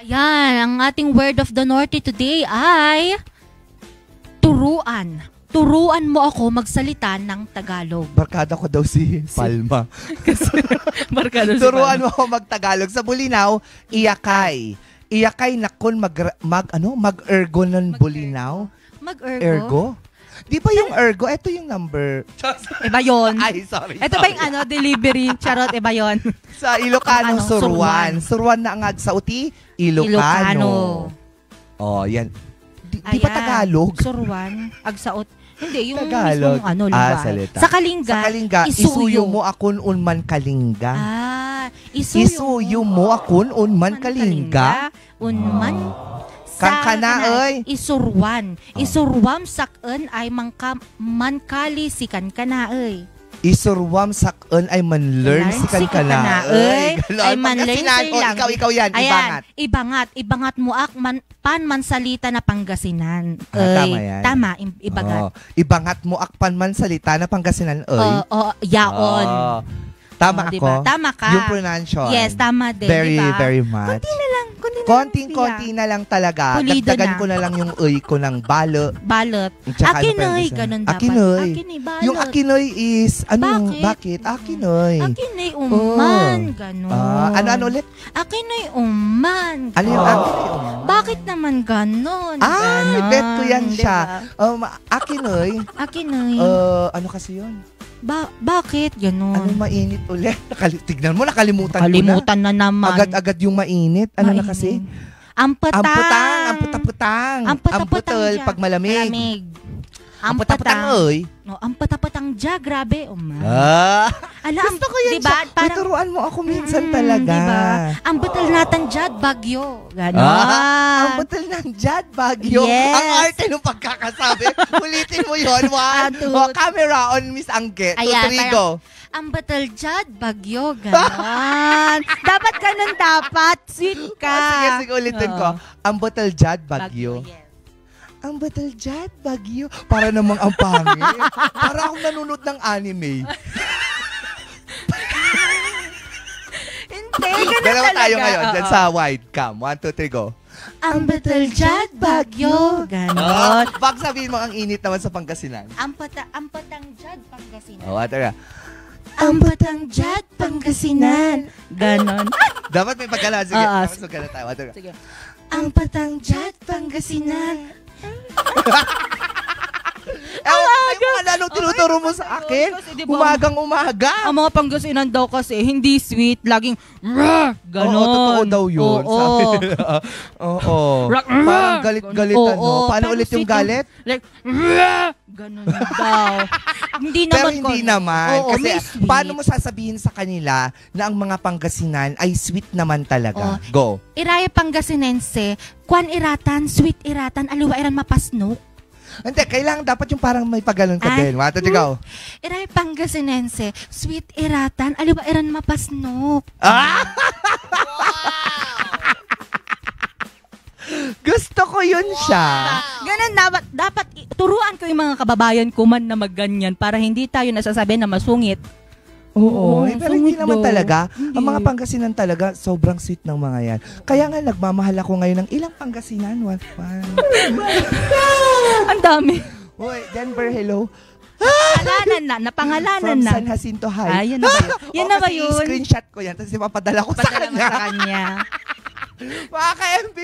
Ayan, ang ating word of the Norte today ay turuan. Turuan mo ako magsalita ng Tagalog. Barkada ko daw si Palma. Barkada si Turuan Palma. mo ako mag-Tagalog. Sa Bulinaw, iyakay. Iyakay na kun mag-ergo ng Bulinaw. Mag-ergo? Ergo? Di ba yung ergo? Ito yung number. Iba yun. Ay, sorry. Ito ba yung delivery? Charot, iba yun. Sa Ilocano, Surwan. Surwan na ang sa uti, Ilocano. Oh, yan. Di ba Tagalog? Surwan, agsaot. Hindi, yung Tagalog. mismong lugar. Salita. Sa Kalinga, sa Kalinga, isuyo mo akon unman Kalinga. Isuyo mo akon unman Kalinga. Unman Kanaoy. Isurwan. Isurwam sakon ay mankali si kanaoy. Isurwam sakon ay manlearn si kanaoy. Ay manlearn si lang. Ikaw yan, ibangat. Ibangat. Ibangat mo ak panmansalita na Pangasinan. Tama yan. Tama, ibangat. Ibangat mo ak panmansalita na Pangasinan. Yaon. Tama ako? Diba? Tama ka. Yung pronunciation. Yes, tama din. Very, diba? very much. Konti na lang. Konting-konti na lang talaga. Pulido Dagdagan na. ko na lang yung ko ng balot. Akinoy, ganun dapat. Akinoy. Balot. Yung akinoy is, bakit? Akinoy. Akinoy uman, ganun. Ano ulit? Akinoy uman. Ano yung akinoy uman? Bakit naman ganun? Bet ko yan siya. Diba? Akinoy. Akinoy. Ano kasi yun? Bakit ganun? Anong mainit ulit? Tignan mo, nakalimutan ko na. Nakalimutan na naman. Agad-agad yung mainit. Ano na kasi? Amputang. Amputang. Amputal pag malamig. Amputang. Oy. No, amputang dya, grabe. Gusto ko yan diba? siya. Turuan mo ako minsan talaga. Diba? Amputal natin dyan, bagyo. Ganon. Amputal ng dyan, bagyo. Yes. Ang arte ng pagkakasabi. Ulitin mo yun. Camera on Miss Angge. Ayan, 2, 3, go. Amputal dyan, bagyo. Ganon. Dapat ganun dapat. Sweet ka. Sige, ulitin ko. Amputal dyan, bagyo. Yes. Ang batal dyan, bagyo. Para namang ang pangit. Para akong nanonood ng anime. Hindi, ganun Dalawa talaga. tayo ngayon, dyan sa wide cam. 1, 2, 3, go. Ang batal dyan, bagyo. Ganon. Bak sabihin mo, ang init naman sa Pangasinan. Ampatang dyan, Pangasinan. Tara. Ampatang dyan, Pangasinan. Ganon. Dapat may pagkala. Sige, tapos magkala tayo. Sige. Ampatang dyan, Pangasinan. Ano tinuturo mo sa akin? Umagang-umaga. Ang mga Pangasinan daw kasi, hindi sweet, laging ganon. Oo, totoo daw yun. Sabi nila. Oo. Parang galit-galit. Paano ulit yung galit? Like, ganon daw. Hindi naman. Pero hindi naman. Kasi sweet. paano mo sasabihin sa kanila na ang mga Pangasinan ay sweet naman talaga? Go. Iraya Pangasinense, kwan iratan, sweet iratan, aliwa iran mapasnok. Hindi, kailangan dapat yung parang may paggalon ka din. What did you go? Iraya Pangasinense, sweet iratan, aliwa iran mapasnok. Gusto ko yun siya. Ganun dapat turuan ko yung mga kababayan ko man na magganyan para hindi tayo nasasabi na masungit. Oo, pero hindi naman daw. talaga. Ang mga Pangasinan talaga, sobrang sweet ng mga yan. Kaya nga, nagmamahal ako ngayon ng ilang Pangasinan. Ang dami. Uy, Denver, hello. Pangalanan na, napangalanan na. From San Jacinto High. Yan na ba yun? Yan na ba yun? Screenshot ko yan, tapos ipapadala ko sa kanya. Mga ka-MB,